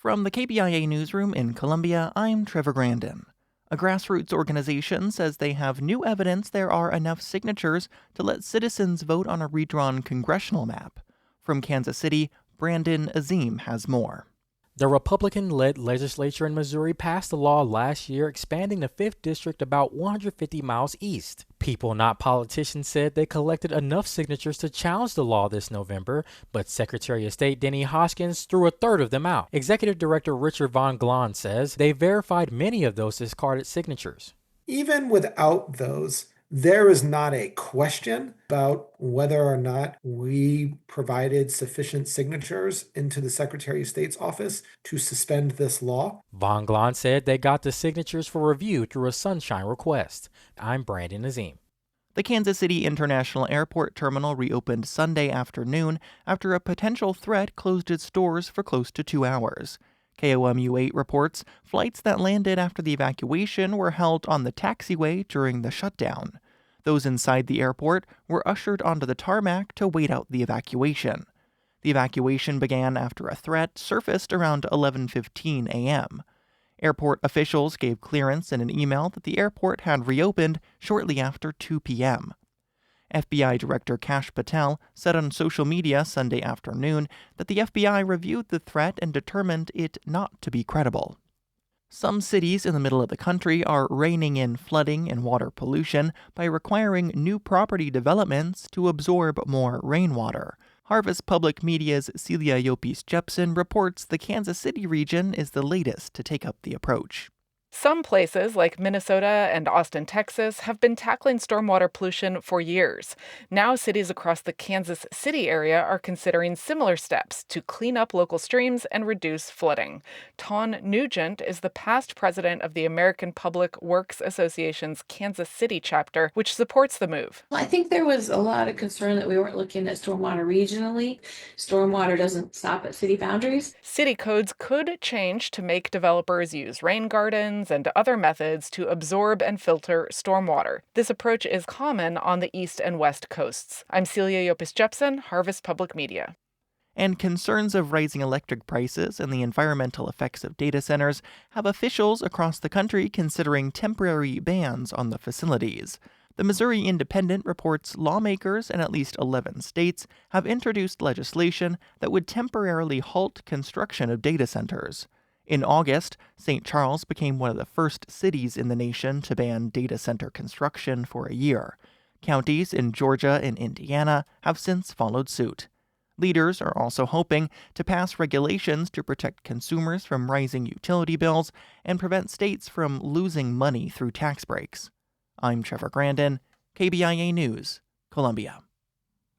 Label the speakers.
Speaker 1: From the KBIA Newsroom in Columbia, I'm Trevor Grandin. A grassroots organization says they have new evidence there are enough signatures to let citizens vote on a redrawn congressional map. From Kansas City, Brandon Azim has more.
Speaker 2: The Republican-led legislature in Missouri passed a law last year expanding the 5th District about 150 miles east. People, not politicians, said they collected enough signatures to challenge the law this November, but Secretary of State Denny Hoskins threw a third of them out. Executive Director Richard Von Glahn says they verified many of those discarded signatures.
Speaker 3: Even without those, there is not a question about whether or not we provided sufficient signatures into the Secretary of State's office to suspend this law.
Speaker 2: Von Glahn said they got the signatures for review through a sunshine request. I'm Brandon Azim.
Speaker 1: The Kansas City International Airport terminal reopened Sunday afternoon after a potential threat closed its doors for close to 2 hours. KOMU8 reports flights that landed after the evacuation were held on the taxiway during the shutdown. Those inside the airport were ushered onto the tarmac to wait out the evacuation. The evacuation began after a threat surfaced around 11:15 a.m. Airport officials gave clearance in an email that the airport had reopened shortly after 2 p.m. FBI Director Kash Patel said on social media Sunday afternoon that the FBI reviewed the threat and determined it not to be credible. Some cities in the middle of the country are reining in flooding and water pollution by requiring new property developments to absorb more rainwater. Harvest Public Media's Celia Yopis-Jepsen reports the Kansas City region is the latest to take up the approach.
Speaker 4: Some places, like Minnesota and Austin, Texas, have been tackling stormwater pollution for years. Now cities across the Kansas City area are considering similar steps to clean up local streams and reduce flooding. Tawn Nugent is the past president of the American Public Works Association's Kansas City chapter, which supports the move.
Speaker 5: I think there was a lot of concern that we weren't looking at stormwater regionally. Stormwater doesn't stop at city boundaries.
Speaker 4: City codes could change to make developers use rain gardens and other methods to absorb and filter stormwater. This approach is common on the east and west coasts. I'm Celia Yopis-Jepsen, Harvest Public Media.
Speaker 1: And concerns of rising electric prices and the environmental effects of data centers have officials across the country considering temporary bans on the facilities. The Missouri Independent reports lawmakers in at least 11 states have introduced legislation that would temporarily halt construction of data centers. In August, St. Charles became one of the first cities in the nation to ban data center construction for a year. Counties in Georgia and Indiana have since followed suit. Leaders are also hoping to pass regulations to protect consumers from rising utility bills and prevent states from losing money through tax breaks. I'm Trevor Grandin, KBIA News, Columbia.